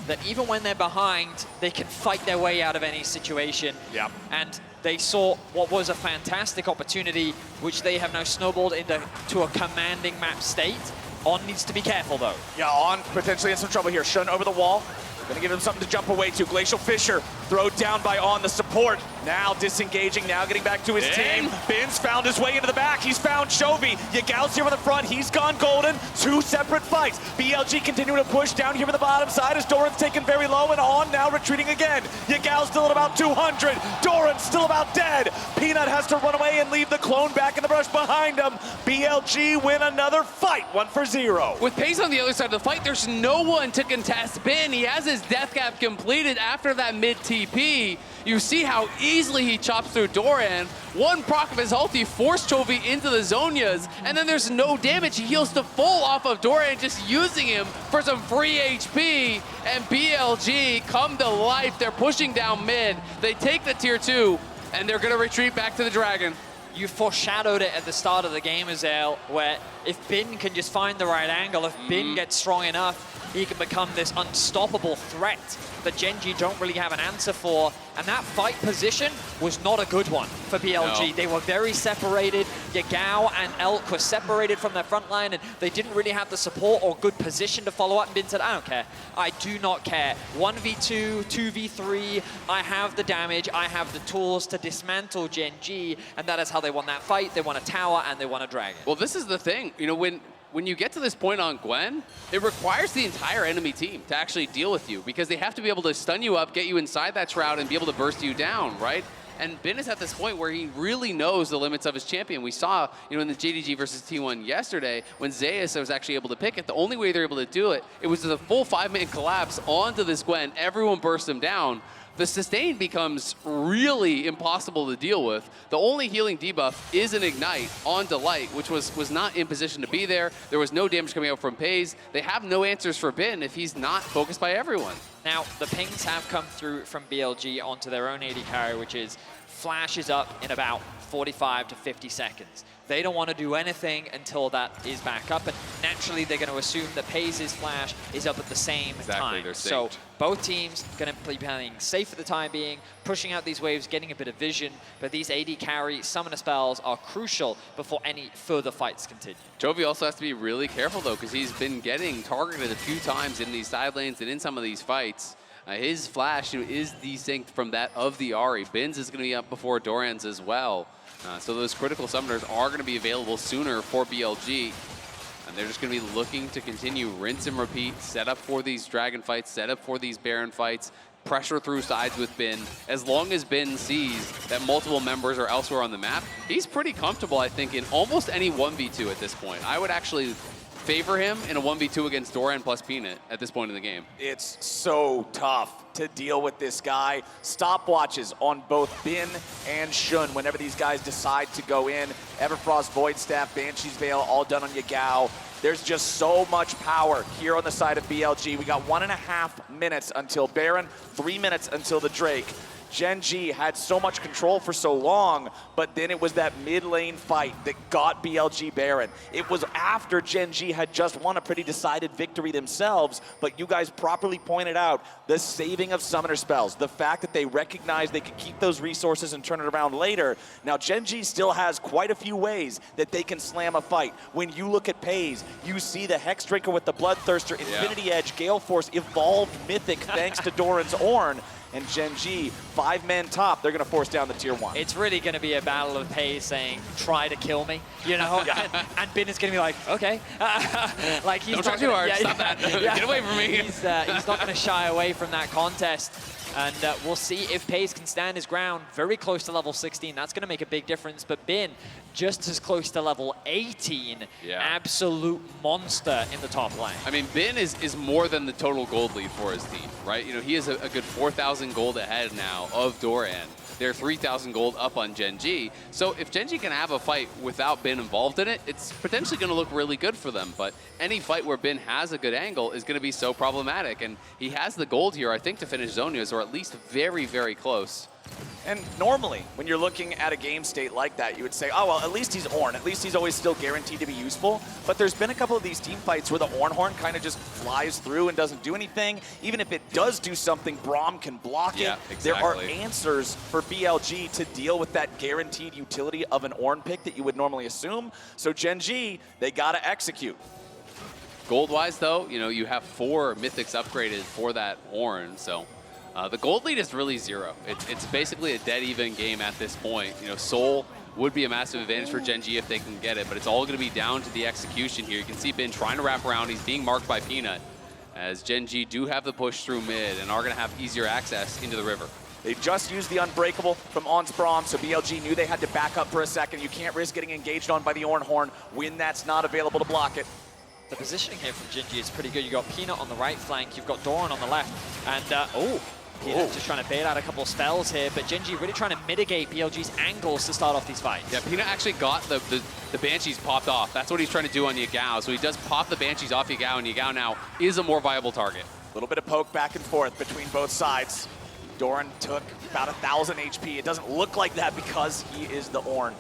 that even when they're behind, they can fight their way out of any situation. Yep. And they saw what was a fantastic opportunity, which they have now snowballed into a commanding map state. On needs to be careful, though. Yeah, On potentially in some trouble here. Shun over the wall. Gonna give him something to jump away to. Glacial Fissure thrown down by On, the support. Now disengaging, now getting back to his team. Bin's found his way into the back. He's found Chovy. Yagao's here in the front. He's gone golden. Two separate fights. BLG continuing to push down here in the bottom side as Doran's taken very low, and On now retreating again. Yagao's still at about 200. Doran's still about dead. Peanut has to run away and leave the clone back in the brush behind him. BLG win another fight, 1-0. With Pays on the other side of the fight, there's no one to contest Bin. He has his death cap completed after that mid TP. You see how easily he chops through Doran. One proc of his ulti forced Chovy into the Zonias, and then there's no damage. He heals to full off of Doran, just using him for some free HP, and BLG come to life. They're pushing down mid. They take the tier 2, and they're gonna retreat back to the Dragon. You foreshadowed it at the start of the game, Azale, where if Bin can just find the right angle, if Bin gets strong enough, he can become this unstoppable threat that GENG don't really have an answer for. And that fight position was not a good one for BLG. No. They were very separated. Yagao and Elk were separated from their front line, and they didn't really have the support or good position to follow up. And Bin said, I don't care. I do not care. 1v2, 2v3, I have the damage, I have the tools to dismantle GENG, and that is how they won that fight. They won a tower, and they won a dragon. Well, this is the thing. You know, when you get to this point on Gwen, it requires the entire enemy team to actually deal with you, because they have to be able to stun you up, get you inside that shroud, and be able to burst you down, right? And Bin is at this point where he really knows the limits of his champion. We saw, you know, in the JDG versus T1 yesterday, when Zeus was actually able to pick it, the only way they're able to do it, it was a full 5-man collapse onto this Gwen. Everyone burst him down. The sustain becomes really impossible to deal with. The only healing debuff is an Ignite on Delight, which was not in position to be there. There was no damage coming out from Pays. They have no answers for Bin if he's not focused by everyone. Now, the pings have come through from BLG onto their own AD carry, which is flashes up in about 45 to 50 seconds. They don't want to do anything until that is back up, and naturally they're going to assume that Pays' flash is up at the same time. So both teams going to be playing safe for the time being, pushing out these waves, getting a bit of vision, but these AD carry summoner spells are crucial before any further fights continue. Chovy also has to be really careful though, because he's been getting targeted a few times in these side lanes and in some of these fights. His flash is desynced from that of the Ahri. Bin's is going to be up before Doran's as well. So those critical summoners are going to be available sooner for BLG. And they're just going to be looking to continue rinse and repeat, set up for these Dragon fights, set up for these Baron fights, pressure through sides with Bin. As long as Bin sees that multiple members are elsewhere on the map, he's pretty comfortable, I think, in almost any 1v2 at this point. I would actually favor him in a 1v2 against Doran plus Peanut at this point in the game. It's so tough to deal with this guy. Stopwatches on both Bin and Shun whenever these guys decide to go in. Everfrost, Void Staff, Banshee's Veil, all done on Yagao. There's just so much power here on the side of BLG. We got 1.5 minutes until Baron, 3 minutes until the Drake. GENG had so much control for so long, but then it was that mid lane fight that got BLG Baron. It was after GENG had just won a pretty decided victory themselves, but you guys properly pointed out the saving of summoner spells, the fact that they recognized they could keep those resources and turn it around later. Now GENG still has quite a few ways that they can slam a fight. When you look at Pays, you see the Hexdrinker with the Bloodthirster, Infinity Edge, Gale Force, evolved Mythic thanks to Doran's Ornn. And GENG, 5-man top, they're going to force down the tier 1. It's really going to be a battle of Pays saying, try to kill me, you know? And Bin is going to be like, okay. Like he's Don't try too hard, stop that. Get away from me. He's not going to shy away from that contest. And we'll see if Pays can stand his ground very close to level 16. That's going to make a big difference. But Bin, just as close to level 18. Absolute monster in the top lane. I mean, Bin is more than the total gold lead for his team, right? You know, he is a good 4,000 gold ahead now of Doran. They're 3,000 gold up on GENG. So if GENG can have a fight without Bin involved in it, it's potentially going to look really good for them. But any fight where Bin has a good angle is going to be so problematic. And he has the gold here, I think, to finish Zonia's, or at least very, very close. And normally, when you're looking at a game state like that, you would say, oh, well, at least he's Ornn. At least he's always still guaranteed to be useful. But there's been a couple of these team fights where the Ornn Horn kind of just flies through and doesn't do anything. Even if it does do something, Braum can block it. Exactly. There are answers for BLG to deal with that guaranteed utility of an Ornn pick that you would normally assume. So GENG, they got to execute. Gold-wise, though, you know, you have 4 Mythics upgraded for that Ornn, so... the gold lead is really 0. It's basically a dead even game at this point. You know, Soul would be a massive advantage for GENG if they can get it, but it's all going to be down to the execution here. You can see Bin trying to wrap around. He's being marked by Peanut, as GENG do have the push through mid and are going to have easier access into the river. They just used the Unbreakable from On's Braum, so BLG knew they had to back up for a second. You can't risk getting engaged on by the Ornn Horn when that's not available to block it. The positioning here from GENG is pretty good. You've got Peanut on the right flank, you've got Doran on the left, and Peanut just trying to bait out a couple of spells here, but GENG really trying to mitigate BLG's angles to start off these fights. Yeah, Peanut actually got the Banshees popped off. That's what he's trying to do on Yagao. So he does pop the Banshees off Yagao, and Yagao now is a more viable target. A little bit of poke back and forth between both sides. Doran took about 1,000 HP. It doesn't look like that because he is the Ornn.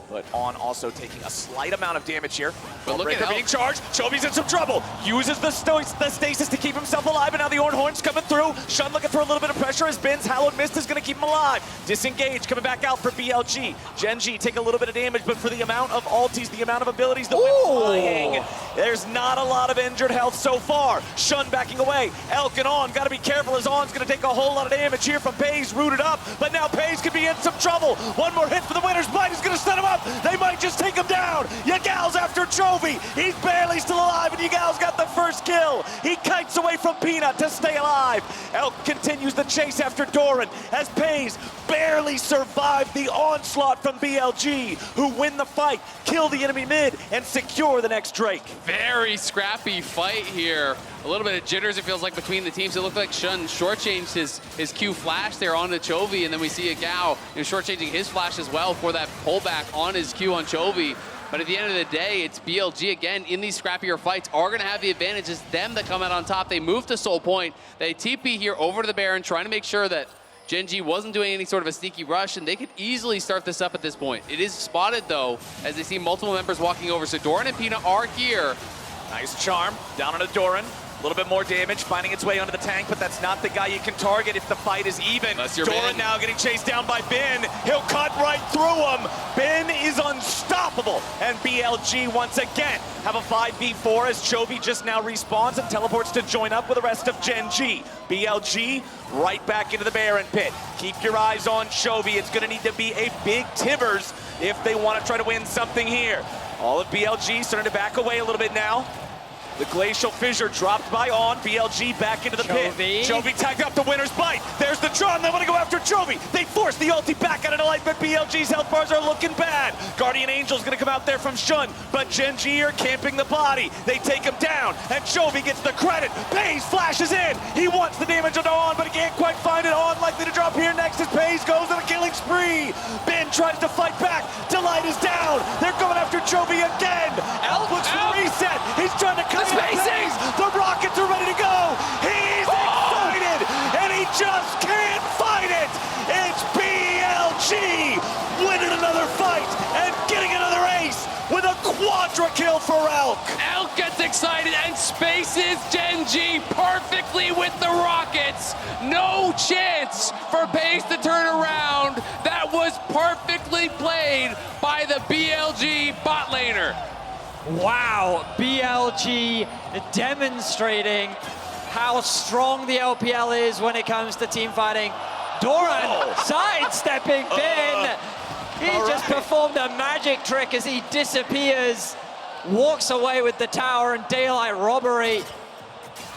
But On also taking a slight amount of damage here. But look at Breaker being charged. Chovy's in some trouble. Uses the stasis to keep himself alive, and now the Ornn Horn's coming through. Shun looking for a little bit of pressure as Bin's Hallowed Mist is going to keep him alive. Disengage, coming back out for BLG. GENG take a little bit of damage, but for the amount of ultis, the amount of abilities that went flying, there's not a lot of injured health so far. Shun backing away. Elk and On got to be careful as On's going to take a whole lot of damage here from Pays, rooted up, but now Pays could be in some trouble. One more hit for the winner's bite is going to set him up. They might just take him down. Yagal's after Chovy. He's barely still alive, and Yagal's got the first kill. He kites away from Peanut to stay alive. Elk continues the chase after Doran as Pays barely survived the onslaught from BLG, who win the fight, kill the enemy mid, and secure the next Drake. Very scrappy fight here. A little bit of jitters, it feels like, between the teams. It looked like Shun shortchanged his Q flash there onto Chovy, and then we see Yagao shortchanging his flash as well for that pullback on his Q on Chovy. But at the end of the day, it's BLG again in these scrappier fights are going to have the advantage. It's them that come out on top. They move to Soul Point. They TP here over to the Baron, trying to make sure that GENG wasn't doing any sort of a sneaky rush, and they could easily start this up at this point. It is spotted, though, as they see multiple members walking over. So Doran and Peanut are here. Nice charm down on a Doran. A little bit more damage, finding its way onto the tank, but that's not the guy you can target if the fight is even. Doran now getting chased down by Bin. He'll cut right through him. Bin is unstoppable, and BLG once again have a 5v4 as Chovy just now respawns and teleports to join up with the rest of GENG. BLG right back into the Baron pit. Keep your eyes on Chovy. It's going to need to be a big Tivers if they want to try to win something here. All of BLG starting to back away a little bit now. The Glacial Fissure dropped by On. BLG back into the pit. Chovy tagged up the winner's bite. There's the charm. They want to go after Chovy. They force the ulti back out into life, but BLG's health bars are looking bad. Guardian Angel's going to come out there from Shun, but GENG are camping the body. They take him down, and Chovy gets the credit. Pays flashes in. He wants the damage on On, but he can't quite find it. On likely to drop here next as Pays goes on a killing spree. Ben tries to fight back. Delight is down. They're going after Chovy again. Elk looks for the reset. He's trying to cut Pays. The rockets are ready to go. He's excited, and he just can't fight it. quadra kill for Elk. Elk gets excited and spaces GenG perfectly with the rockets. No chance for Pace to turn around. That was perfectly played by the BLG bot laner. Wow, BLG demonstrating how strong the LPL is when it comes to team fighting. Doran sidestepping Bin. He just performed a magic trick as he disappears, walks away with the tower and daylight robbery.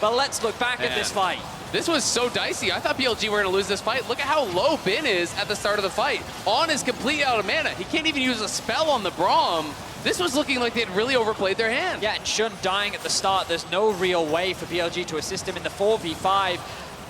But let's look back at this fight. This was so dicey. I thought BLG were going to lose this fight. Look at how low Bin is at the start of the fight. On is completely out of mana. He can't even use a spell on the Braum. This was looking like they'd really overplayed their hand. Yeah, and Shun dying at the start. There's no real way for BLG to assist him in the 4v5.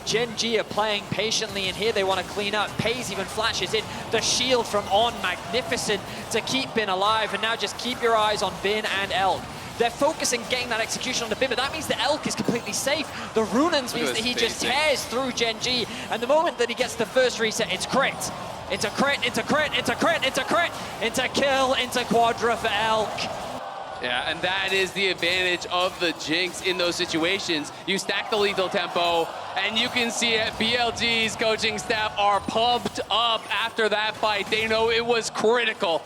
GenG are playing patiently, and here they want to clean up. Paze even flashes in the shield from On, magnificent to keep Bin alive, and now just keep your eyes on Bin and Elk. They're focusing getting that execution on the Bin, but that means the Elk is completely safe. The Runans means that he just tears through GenG, and the moment that he gets the first reset, it's crit. It's a crit, it's a crit, it's a crit, it's a crit, it's a kill, into quadra for Elk. Yeah, and that is the advantage of the Jinx in those situations. You stack the lethal tempo, and you can see it. BLG's coaching staff are pumped up after that fight. They know it was critical.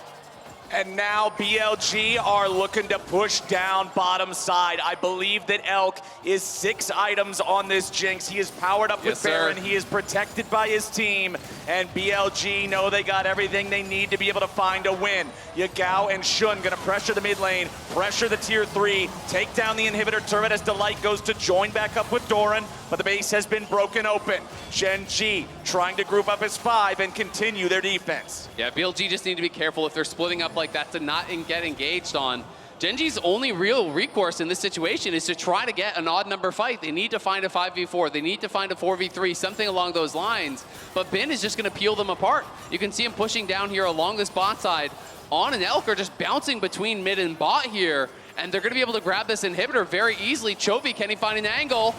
And now BLG are looking to push down bottom side. I believe that Elk is 6 items on this Jinx. He is powered up with Baron. He is protected by his team. And BLG know they got everything they need to be able to find a win. Yagao and Shun gonna pressure the mid lane, pressure the tier 3, take down the inhibitor turret as Delight goes to join back up with Doran, but the base has been broken open. GenG trying to group up as 5 and continue their defense. Yeah, BLG just need to be careful if they're splitting up like that to not get engaged on. GenG's only real recourse in this situation is to try to get an odd number fight. They need to find a 5v4. They need to find a 4v3, something along those lines. But Bin is just going to peel them apart. You can see him pushing down here along this bot side. On and Elk are just bouncing between mid and bot here, and they're going to be able to grab this inhibitor very easily. Chovy, can he find an angle?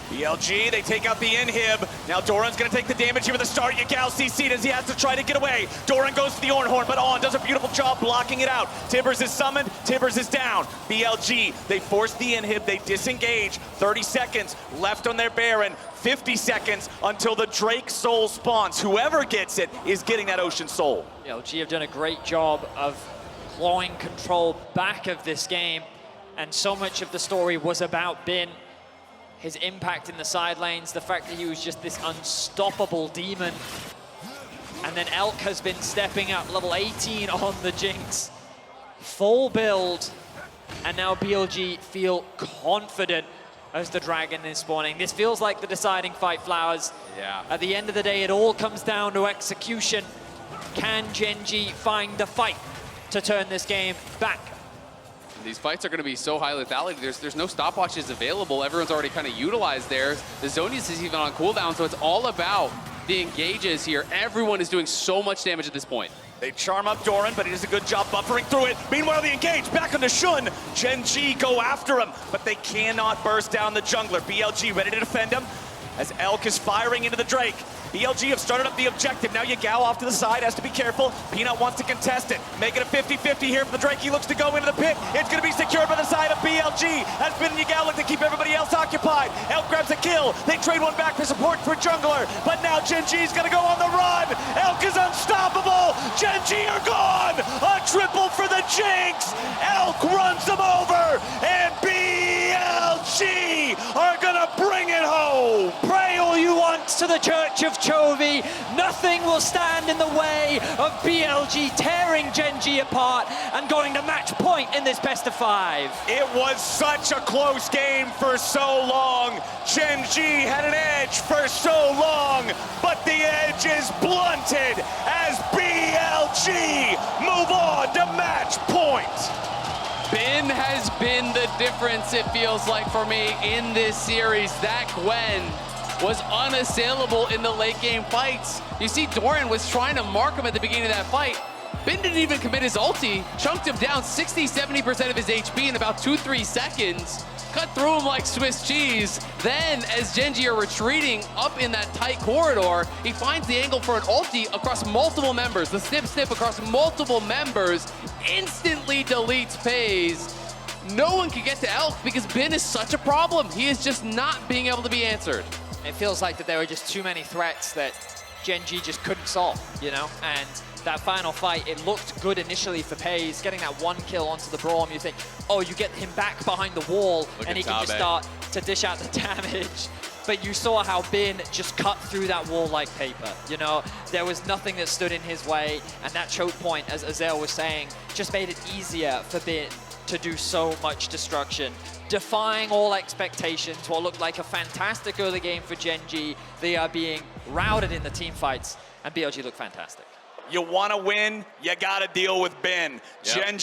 BLG, they take out the inhib. Now Doran's gonna take the damage here with the start. Yagao CC'd as he has to try to get away. Doran goes to the Ornhorn, but On does a beautiful job blocking it out. Tibbers is summoned, Tibbers is down. BLG, they force the inhib, they disengage. 30 seconds left on their Baron. 50 seconds until the Drake Soul spawns. Whoever gets it is getting that Ocean Soul. BLG have done a great job of clawing control back of this game, and so much of the story was about Bin. His impact in the side lanes, the fact that he was just this unstoppable demon. And then Elk has been stepping up, level 18 on the Jinx. Full build, and now BLG feel confident as the Dragon is spawning. This feels like the deciding fight, Flowers. Yeah. At the end of the day, it all comes down to execution. Can GenG find the fight to turn this game back? These fights are going to be so high lethality. There's no stopwatches available. Everyone's already kind of utilized theirs. The Zonius is even on cooldown, so it's all about the engages here. Everyone is doing so much damage at this point. They charm up Doran, but he does a good job buffering through it. Meanwhile, the engage back onto Shun. GenG go after him, but they cannot burst down the jungler. BLG ready to defend him as Elk is firing into the Drake. BLG have started up the objective. Now Yagao off to the side, has to be careful. Peanut wants to contest it. Make it a 50-50 here for the Drake. He looks to go into the pit. It's going to be secured by the side of BLG. As Bin and Yagao look to keep everybody else occupied. Elk grabs a kill. They trade one back for support for jungler. But now GenG's going to go on the run. Elk is unstoppable. GenG are gone. A triple for the Jinx. Elk runs them over. And BLG are going to bring it home. Pray all you want to the Church of Chovy. Nothing will stand in the way of BLG tearing GenG apart and going to match point in this best of 5. It was such a close game for so long. GenG had an edge for so long, but the edge is blunted as BLG move on to match point. Bin has been the difference, it feels like, for me in this series. That Gwen was unassailable in the late game fights. You see Doran was trying to mark him at the beginning of that fight. Bin didn't even commit his ulti, chunked him down 60-70% of his HP in about 2-3 seconds. cut through him like Swiss cheese. Then, as GENG are retreating up in that tight corridor, he finds the angle for an ulti across multiple members. The snip across multiple members instantly deletes FaZe. No one can get to Elk because Bin is such a problem. He is just not being able to be answered. It feels like that there were just too many threats that GENG just couldn't solve, you know? And that final fight, it looked good initially for FaZe, getting that 1 kill onto the Braum. You think, oh, you get him back behind the wall, and he can just start to dish out the damage. But you saw how Bin just cut through that wall like paper, you know? There was nothing that stood in his way, and that choke point, as Azael was saying, just made it easier for Bin to do so much destruction, defying all expectations. What looked like a fantastic early game for GENG. They are being routed in the team fights, and BLG look fantastic. You want to win, you got to deal with Bin. Yep. GENG